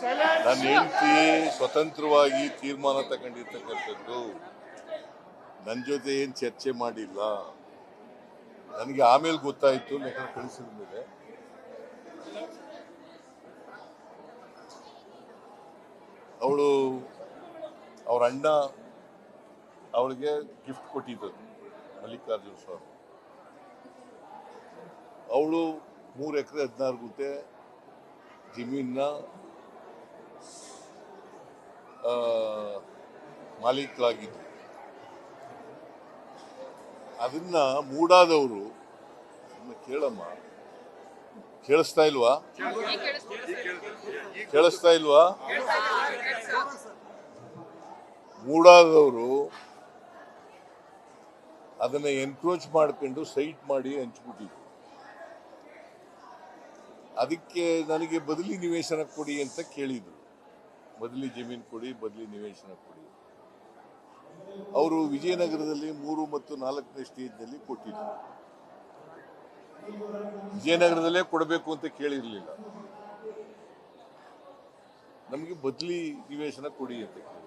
ನನ್ನ ಹೆಂಡತಿ ಸ್ವತಂತ್ರವಾಗಿ ತೀರ್ಮಾನ ತಗೊಂಡಿರ್ತಕ್ಕಂಥದ್ದು. ನನ್ನ ಜೊತೆ ಏನು ಚರ್ಚೆ ಮಾಡಿಲ್ಲ. ನನಗೆ ಆಮೇಲೆ ಗೊತ್ತಾಯಿತು, ಲೆಕ್ಕ ಕಳಿಸಿದ ಮೇಲೆ. ಅವಳು ಅವ್ರ ಅಣ್ಣ ಅವಳಿಗೆ ಗಿಫ್ಟ್ ಕೊಟ್ಟಿದ್ದರು, ಮಲ್ಲಿಕಾರ್ಜುನ ಸ್ವಾಮಿ. ಅವಳು 3 ಎಕರೆ 16 ಗುಂಟೆ ಜಮೀನ ಮಾಲೀಕರಾಗಿದ್ರು. ಅದನ್ನ ಮೂಡಾದವರು ಕೇಳಮ್ಮ, ಕೇಳಿಸ್ತಾ ಇಲ್ವಾ? ಮೂಡಾದವರು ಅದನ್ನ ಎನ್ಕ್ರೋಚ್ ಮಾಡ್ಕೊಂಡು ಸೈಟ್ ಮಾಡಿ ಹಂಚ್ಬಿಟ್ಟಿದ್ರು. ಅದಕ್ಕೆ ನನಗೆ ಬದಲಿ ನಿವೇಶನ ಕೊಡಿ ಅಂತ ಕೇಳಿದ್ರು. ಬದಲಿ ಜಮೀನು ಕೊಡಿ, ಬದಲಿ ನಿವೇಶನ ಕೊಡಿ. ಅವರು ವಿಜಯನಗರದಲ್ಲಿ 3 ಮತ್ತು 4ನೇ ಸ್ಟೇಜ್ನಲ್ಲಿ ಕೊಟ್ಟಿದ್ರು. ವಿಜಯನಗರದಲ್ಲೇ ಕೊಡಬೇಕು ಅಂತ ಕೇಳಿರ್ಲಿಲ್ಲ. ನಮಗೆ ಬದಲಿ ನಿವೇಶನ ಕೊಡಿ ಅಂತ ಕೇಳಿ.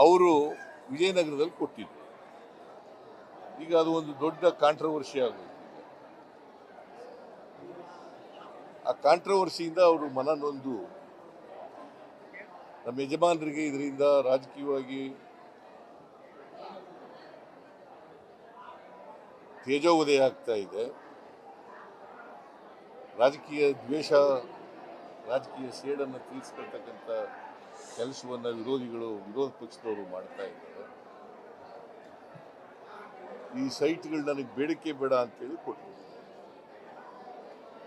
ಅವರು ವಿಜಯನಗರದಲ್ಲಿ ಕೊಟ್ಟಿದ್ರು. ಈಗ ಅದು ಒಂದು ದೊಡ್ಡ ಕಾಂಟ್ರವರ್ಸಿ ಆಗೋಯ್ತು. ಆ ಕಾಂಟ್ರವರ್ಸಿಯಿಂದ ಅವರು ಮನ ನೊಂದು ನಮ್ಮ ಯಜಮಾನರಿಗೆ ಇದರಿಂದ ರಾಜಕೀಯವಾಗಿ ತೇಜೋವಧೆ ಆಗ್ತಾ ಇದೆ, ರಾಜಕೀಯ ದ್ವೇಷ, ರಾಜಕೀಯ ಸೇಡನ್ನು ತೀರಿಸ್ಕೊಳ್ತಕ್ಕಂಥ ಕೆಲಸವನ್ನು ವಿರೋಧ ಪಕ್ಷದವರು ಮಾಡ್ತಾ ಇದ್ದಾರೆ. ಈ ಸೈಟ್ಗಳು ನನಗೆ ಬೇಡಿಕೆ ಬೇಡ ಅಂತೇಳಿ ಕೊಟ್ಟರು.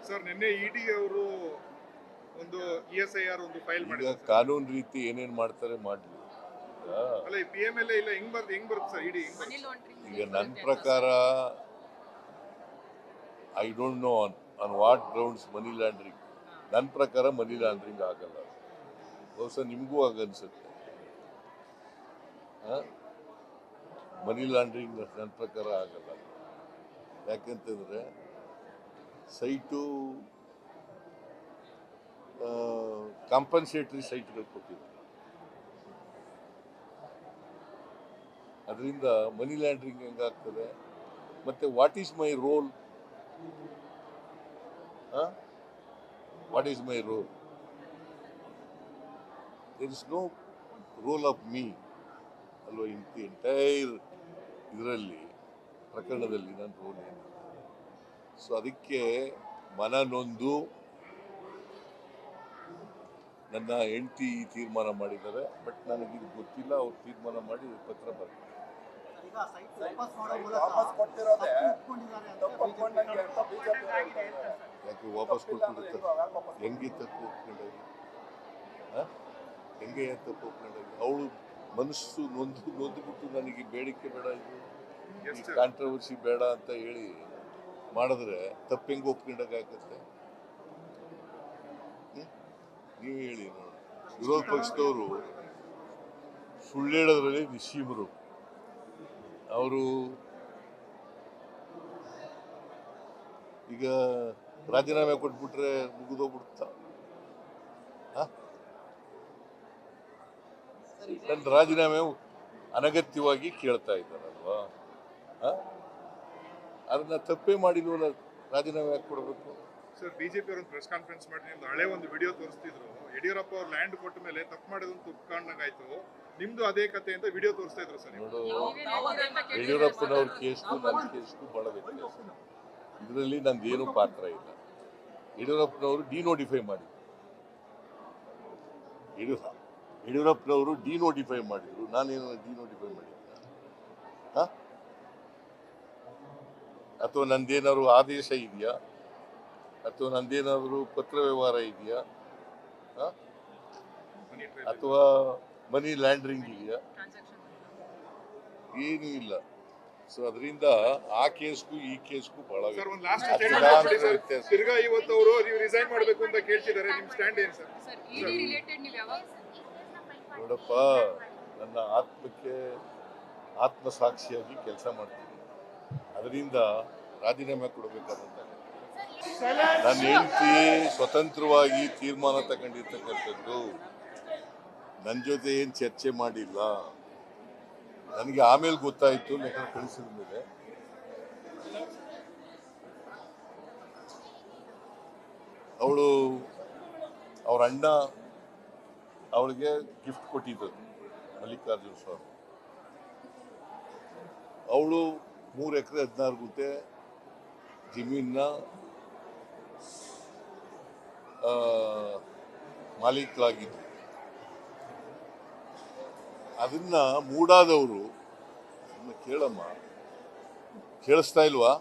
ಸರ್, ನಿನ್ನೆ ಇಡಿ ಅವರು ಒಂದು ESIR ಒಂದು ಫೈಲ್ ಮಾಡಿದ್ದಾರೆ. ಕಾನೂನು ರೀತಿ ಏನೇನು ಮಾಡ್ತಾರೆ ಮಾಡಲಿ. ಅಲ್ಲ, PMLA ಇಲ್ಲ, ಹೆಂಗ್ ಬರುತ್ತೆ ಸರ್ ಇಡಿ? ಈಗ ನನ್ನ ಪ್ರಕಾರ I don't know on what grounds money laundering. ನನ್ನ ಪ್ರಕಾರ ಮನಿ ಲ್ಯಾಂಡ್ರಿಂಗ್ ಆಗಲ್ಲ. ಬಹುಶಃ ನಿಮಗೂ ಆಗನ್ಸುತ್ತೆ. ಮನಿ ಲ್ಯಾಂಡ್ರಿಂಗ್ ನನ್ನ ಪ್ರಕಾರ ಆಗಲ್ಲ. ಯಾಕೆಂತಂದ್ರೆ ಸೈಟು ಕಾಂಪನ್ಸೇಟರಿ ಸೈಟ್ಗಳು ಕೊಟ್ಟಿದ್ರು. ಅದರಿಂದ ಮನಿ ಲ್ಯಾಂಡ್ರಿಂಗ್ ಹೆಂಗಾಗ್ತದೆ? ಮತ್ತೆ what is my role? What is my role? There is no role of me ಅಲ್ವಾ ಇನ್ ದಿ ಎಂಟೈರ್ ಇದರಲ್ಲಿ, ಪ್ರಕರಣದಲ್ಲಿ ನನ್ನ ರೋಲ್ ಏನು? ಸೊ ಅದಕ್ಕೆ ಮನ ನೊಂದು ನನ್ನ ಹೆಂಡತಿ ತೀರ್ಮಾನ ಮಾಡಿದ್ದಾರೆ. ಬಟ್ ನನಗಿದು ಗೊತ್ತಿಲ್ಲ. ಅವ್ರು ತೀರ್ಮಾನ ಮಾಡಿ ಪತ್ರ ಬರ್ತಾರೆ. ಯಾಕೆ ವಾಪಸ್ ಕೊಟ್ಬಿಡುತ್ತಾರೆ? ಹೆಂಗೆ ತಪ್ಪು ಒಪ್ಕೊಂಡಾಗಿ? ಹೆಂಗೆ ತಪ್ಪು ಒಪ್ಕೊಂಡಾಗಿ? ಅವಳು ಮನಸ್ಸು ನೊಂದುಬಿಟ್ಟು ನನಗೆ ಬೇಡಿಕೆ ಬೇಡ, ಇದು ಈ ಕಾಂಟ್ರವರ್ಸಿ ಬೇಡ ಅಂತ ಹೇಳಿ ಮಾಡಿದ್ರೆ ತಪ್ಪು ಹೆಂಗೆ ಒಪ್ಕೊಂಡಾಗತ್ತೆ? ನೀವು ಹೇಳಿ ನೋಡಿ. ವಿರೋಧ ಪಕ್ಷದವರು ಸುಳ್ಳು ಹೇಳೋದ್ರಲ್ಲಿ ನಿಶ್ಚೀಮರು. ಅವರು ಈಗ ರಾಜೀನಾಮೆ ಕೊಟ್ಬಿಟ್ರೆ ಮುಗಿದೋಗ್ಬಿಡ್ತಾ? ನನ್ನ ರಾಜೀನಾಮೆ ಅನಗತ್ಯವಾಗಿ ಕೇಳ್ತಾ ಇದ್ದಾರಲ್ವಾ? ಅದನ್ನ ತಪ್ಪೇ ಮಾಡಿಲ್ವಲ್ಲ, ರಾಜೀನಾಮೆ ಯಾಕೆ ಕೊಡಬೇಕು? ಸರ್, ಬಿಜೆಪಿ ಅವರು ಪ್ರೆಸ್ ಕಾನ್ಫರೆನ್ಸ್ ಮಾಡಿ ನಿಮ್ದು ಹಳೆ ಒಂದು ವಿಡಿಯೋ ತೋರಿಸ್ತಿದ್ರು. ಯಡಿಯೂರಪ್ಪ ಅವ್ರು ಲ್ಯಾಂಡ್ ಕೊಟ್ಟ ಮೇಲೆ ತಪ್ಪು ಮಾಡೋದಂತ ಒಪ್ಕೊಂಡಂಗಾಯ್ತು. ನಿಮ್ದು ಅದೇ ಕತೆ ಅಂತ ವಿಡಿಯೋ ತೋರಿಸ್ತಾ ಇದ್ರು ಸರ್. ನೋಡು, ಯಡಿಯೂರಪ್ಪನವ್ರ ಕೇಸ್ಗೂ ನನ್ನ ಕೇಸ್ಗೂ ಬಹಳ ವ್ಯತ್ಯಾಸ. ಇದರಲ್ಲಿ ನಂದೇನು ಪಾತ್ರ ಇಲ್ಲ. ಯಡಿಯೂರಪ್ಪನವರು ಡಿನೋಟಿಫೈ ಮಾಡಿದ್ರು. ಯಡಿಯೂರಪ್ಪನವರು ಡಿನೋಟಿಫೈ ಮಾಡಿದ್ರು. ನಾನೇನು ಡಿನೋಟಿಫೈ ಮಾಡಿದ್ದ? ಅಥವಾ ನಂದೇನಾದ್ರು ಆದೇಶ ಇದೆಯಾ? ಅಥವಾ ನಂದೇನಾದ್ರು ಪತ್ರ ವ್ಯವಹಾರ ಇದೆಯಾ? ಅಥವಾ ಮನಿ ಲ್ಯಾಂಡ್ರಿಂಗ್ ಇದೆಯಾ? ಏನೂ ಇಲ್ಲ. ಸೊ ಅದರಿಂದ ಆ ಕೇಸ್ಗೂ ಈ ಕೇಸ್ಗೂ ಬಹಳ ವ್ಯತ್ಯಾಸ. ತಿರ್ಗಾ ಇವತ್ತು ಅವರು ನೀವು ರಿಸೈನ್ ಮಾಡಬೇಕು ಅಂತ ಕೇಳ್ತಿದ್ದಾರೆ. ನಿಮ್ ಸ್ಟ್ಯಾಂಡ್ ಏನು ಸರ್? ನೋಡಪ್ಪ, ನನ್ನ ಆತ್ಮಕ್ಕೆ ಆತ್ಮಸಾಕ್ಷಿಯಾಗಿ ಕೆಲಸ ಮಾಡ್ತೀನಿ. ಅದರಿಂದ ರಾಜೀನಾಮೆ ಕೊಡಬೇಕಾದಂತ ನನ್ನ ಹೆಂಡತಿ ಸ್ವತಂತ್ರವಾಗಿ ತೀರ್ಮಾನ ತಗೊಂಡಿರ್ತಕ್ಕಂಥದ್ದು. ನನ್ನ ಜೊತೆ ಏನು ಚರ್ಚೆ ಮಾಡಿಲ್ಲ. ನನಗೆ ಆಮೇಲೆ ಗೊತ್ತಾಯ್ತು, ಲೆಕ್ಕ ಕಳಿಸಿದ ಮೇಲೆ. ಅವಳು ಅವ್ರ ಅಣ್ಣ ಅವಳಿಗೆ ಗಿಫ್ಟ್ ಕೊಟ್ಟಿದ್ದರು, ಮಲ್ಲಿಕಾರ್ಜುನ ಸ್ವಾಮಿ. ಅವಳು 3 ಎಕರೆ 16 ಗುಂಟೆ ಜಮೀನ ಮಾಲೀಕರಾಗಿದ್ರು. ಅದನ್ನ ಮೂಡಾದವರು ಕೇಳಮ್ಮ, ಕೇಳಿಸ್ತಾ ಇಲ್ವಾ?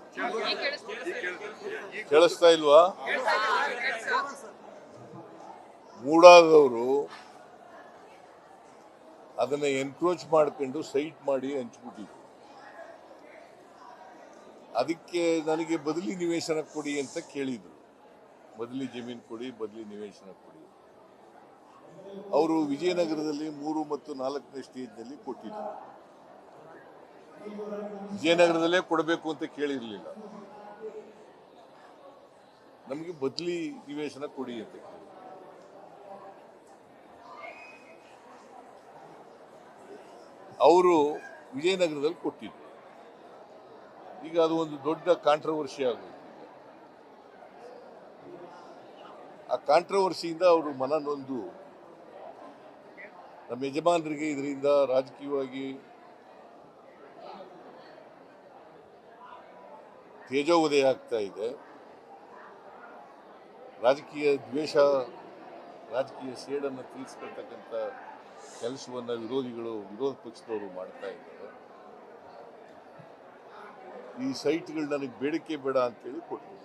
ಕೇಳಿಸ್ತಾ ಇಲ್ವಾ? ಮೂಡಾದವರು ಅದನ್ನ ಎನ್ಕ್ರೋಚ್ ಮಾಡ್ಕೊಂಡು ಸೈಟ್ ಮಾಡಿ ಹಂಚ್ಬಿಟ್ಟಿದ್ರು. ಅದಕ್ಕೆ ನನಗೆ ಬದಲಿ ನಿವೇಶನ ಕೊಡಿ ಅಂತ ಕೇಳಿದ್ರು. ಬದಲಿ ಜಮೀನು ಕೊಡಿ, ಬದಲಿ ನಿವೇಶನ ಕೊಡಿ. ಅವರು ವಿಜಯನಗರದಲ್ಲಿ 3 ಮತ್ತು 4ನೇ ಸ್ಟೇಜ್ನಲ್ಲಿ ಕೊಟ್ಟಿದ್ರು. ವಿಜಯನಗರದಲ್ಲೇ ಕೊಡಬೇಕು ಅಂತ ಕೇಳಿರ್ಲಿಲ್ಲ. ನಮಗೆ ಬದಲಿ ನಿವೇಶನ ಕೊಡಿ ಅಂತ ಕೇಳಿ. ಅವರು ವಿಜಯನಗರದಲ್ಲಿ ಕೊಟ್ಟಿದ್ರು. ಈಗ ಅದು ಒಂದು ದೊಡ್ಡ ಕಾಂಟ್ರವರ್ಸಿ ಆಗೋಯ್ತು. ಆ ಕಾಂಟ್ರವರ್ಸಿಯಿಂದ ಅವರು ಮನನೊಂದು ನಮ್ಮ ಯಜಮಾನರಿಗೆ ಇದರಿಂದ ರಾಜಕೀಯವಾಗಿ ತೇಜೋವಧೆ ಆಗ್ತಾ ಇದೆ. ರಾಜಕೀಯ ದ್ವೇಷ, ರಾಜಕೀಯ ಸೇಡನ್ನು ತೀರಿಸ್ಕೊಳ್ತಕ್ಕಂಥ ಕೆಲಸವನ್ನು ವಿರೋಧ ಪಕ್ಷದವರು ಮಾಡ್ತಾ ಇದ್ದಾರೆ. ಈ ಸೈಟ್ಗಳು ನನಗೆ ಬೇಡಿಕೆ ಬೇಡ ಅಂತೇಳಿ ಕೊಟ್ಟಿದ್ದಾರೆ.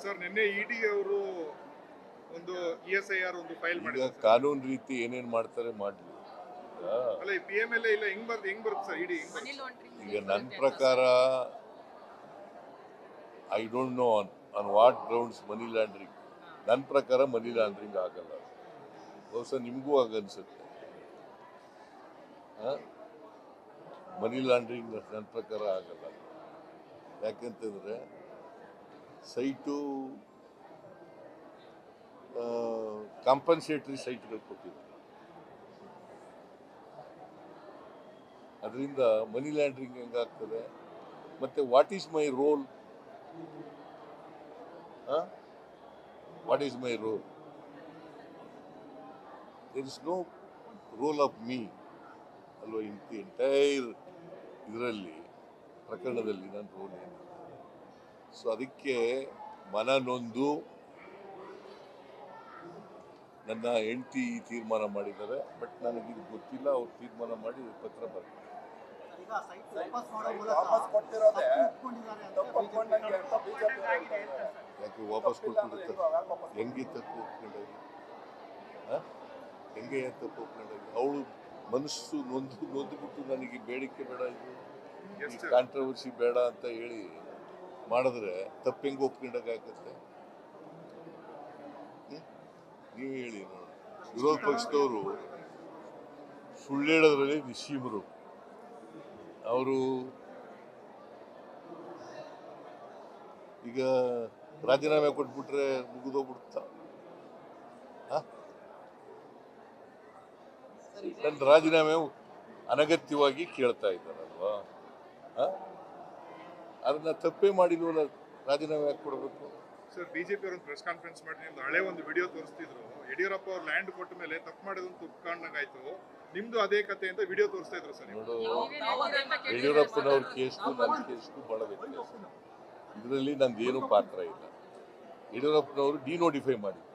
ಸರ್, ನಿನ್ನೆ ಇಡಿ ಅವರು ಒಂದು ESIR ಒಂದು ಫೈಲ್ ಈಗ ಮಾಡಿದ್ದಾರೆ. ಕಾನೂನು ರೀತಿ ಏನೇನು ಮಾಡ್ತಾರೆ ಮಾಡಲಿ. ಅಲ್ಲ, ಈ PMLA ಇಲ್ಲ, ಹೆಂಗ್ ಬರುತ್ತೆ ಸರ್ ಇಡಿ? ಈಗ ನನ್ನ ಪ್ರಕಾರ I don't know on what grounds money laundering. ನನ್ನ ಪ್ರಕಾರ ಮನಿ ಲ್ಯಾಂಡ್ರಿಂಗ್ ಆಗಲ್ಲ. ಬಹುಶಃ ನಿಮಗೂ ಆಗನ್ಸುತ್ತೆ. ಮನಿ ಲ್ಯಾಂಡ್ರಿಂಗ್ ನನ್ನ ಪ್ರಕಾರ ಆಗಲ್ಲ. ಯಾಕೆಂತಂದ್ರೆ ಸೈಟು ಕಾಂಪನ್ಸೇಟರಿ ಸೈಟ್ಗಳು ಕೊಟ್ಟಿದ್ರು. ಅದರಿಂದ ಮನಿ ಲ್ಯಾಂಡ್ರಿಂಗ್ ಹೆಂಗಾಗ್ತದೆ? ಮತ್ತೆ what is my role? What is my role? There is no role of me ಅಲ್ವಾ? ಇನ್ ದಿ ಎಂಟೈರ್ ಇದರಲ್ಲಿ ಪ್ರಕರಣದಲ್ಲಿ ನನ್ನ ರೋಲ್ ಏನು? ಸೊ ಅದಕ್ಕೆ ಮನನೊಂದು ನನ್ನ ಹೆಂಡತಿ ತೀರ್ಮಾನ ಮಾಡಿದ್ದಾರೆ. ಬಟ್ ನನಗಿದು ಗೊತ್ತಿಲ್ಲ. ಅವ್ರು ತೀರ್ಮಾನ ಮಾಡಿ ಪತ್ರ ಬರ್ತಾರೆ. ಯಾಕೆ ವಾಪಸ್ ಕೊಟ್ಬಿಡುತ್ತೆ? ಹೆಂಗೆ ತಪ್ಪು ಒಪ್ಕೊಂಡಾಗಿ? ಹೆಂಗೆ ತಪ್ಪು ಒಪ್ಕೊಂಡಾಗಿ? ಅವಳು ಮನಸ್ಸು ನೊಂದುಬಿಟ್ಟು ನನಗೆ ಬೇಡಿಕೆ ಬೇಡ, ಇದು ಕಾಂಟ್ರವರ್ಸಿ ಬೇಡ ಅಂತ ಹೇಳಿ ಮಾಡಿದ್ರೆ ತಪ್ಪು ಹೆಂಗೆ ಒಪ್ಕೊಂಡಾಗತ್ತೆ? ನೀವು ಹೇಳಿ ನೋಡಿ. ವಿರೋಧ ಪಕ್ಷದವರು ಸುಳ್ಳು ಹೇಳೋದ್ರಲ್ಲಿ ನಿಶ್ಚೀಮರು. ಅವರು ಈಗ ರಾಜೀನಾಮೆ ಕೊಟ್ಬಿಟ್ರೆ ಮುಗಿದೋಗ್ಬಿಡ್ತಾ? ನನ್ನ ರಾಜೀನಾಮೆ ಅನಗತ್ಯವಾಗಿ ಕೇಳ್ತಾ ಇದ್ದಾರಲ್ವಾ? ಅದನ್ನ ತಪ್ಪೇ ಮಾಡಿಲ್ವಲ್ಲ, ರಾಜೀನಾಮೆ ಯಾಕೆ ಕೊಡಬೇಕು? ಸರ್, ಬಿಜೆಪಿ ಅವರು ಪ್ರೆಸ್ ಕಾನ್ಫರೆನ್ಸ್ ಮಾಡಿ ನಿಮ್ದು ಹಳೆ ಒಂದು ವಿಡಿಯೋ ತೋರಿಸ್ತಿದ್ರು. ಯಡಿಯೂರಪ್ಪ ಅವ್ರು ಲ್ಯಾಂಡ್ ಕೊಟ್ಟ ಮೇಲೆ ತಪ್ಪು ಮಾಡಿದಂತ ಒಪ್ಕೊಂಡಂಗಾಯ್ತು. ನಿಮ್ದು ಅದೇ ಕತೆ ಅಂತ ವಿಡಿಯೋ ತೋರಿಸ್ತಾ ಇದ್ರು ಸರ್. ನೋಡು, ಯಡಿಯೂರಪ್ಪನವ್ರ ಕೇಸ್ಗೂ ನನ್ನ ಕೇಸ್ಗೂ ಬಹಳ ವ್ಯತ್ಯಾಸ. ಇದರಲ್ಲಿ ನಂದೇನು ಪಾತ್ರ ಇಲ್ಲ. ಯಡಿಯೂರಪ್ಪನವರು ಡಿನೋಟಿಫೈ ಮಾಡಿದ್ರು.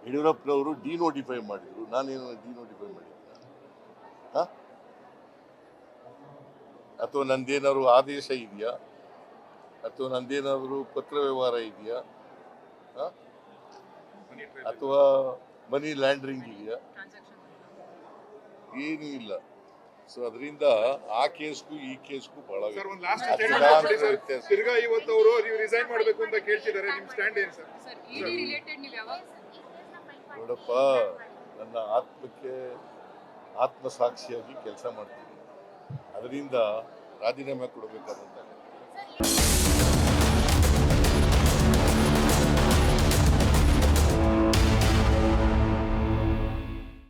ಯಡಿಯೂರಪ್ಪನವರು ಡಿನೋಟಿಫೈ ಮಾಡಿದ್ರು. ನಾನೇನು ಡಿನೋಟಿಫೈ ಮಾಡಿದ್ದ? ಅಥವಾ ನಂದೇನಾದ್ರು ಆದೇಶ ಇದೆಯಾ? ಅಥವಾ ನಂದೇನಾದ್ರು ಪತ್ರ ವ್ಯವಹಾರ ಇದೆಯಾ? ಅಥವಾ ಮನಿ ಲ್ಯಾಂಡ್ರಿಂಗ್ ಇದೆಯಾ? ಏನೂ ಇಲ್ಲ. ಸೊ ಅದರಿಂದ ಆ ಕೇಸ್ಗೂ ಈ ಕೇಸ್ಗೂ ಬಹಳ ವ್ಯತ್ಯಾಸ. ತಿರ್ಗಾ ಇವತ್ತು ಅವರು ನೀವು ರಿಸೈನ್ ಮಾಡಬೇಕು ಅಂತ ಕೇಳ್ತಿದ್ದಾರೆ. ನಿಮ್ ಸ್ಟ್ಯಾಂಡ್ ಏನು ಸರ್? ನೋಡಪ್ಪ, ನನ್ನ ಆತ್ಮಕ್ಕೆ ಆತ್ಮಸಾಕ್ಷಿಯಾಗಿ ಕೆಲಸ ಮಾಡ್ತೀನಿ. ಅದರಿಂದ ರಾಜೀನಾಮೆ ಕೊಡಬೇಕಾದಂತ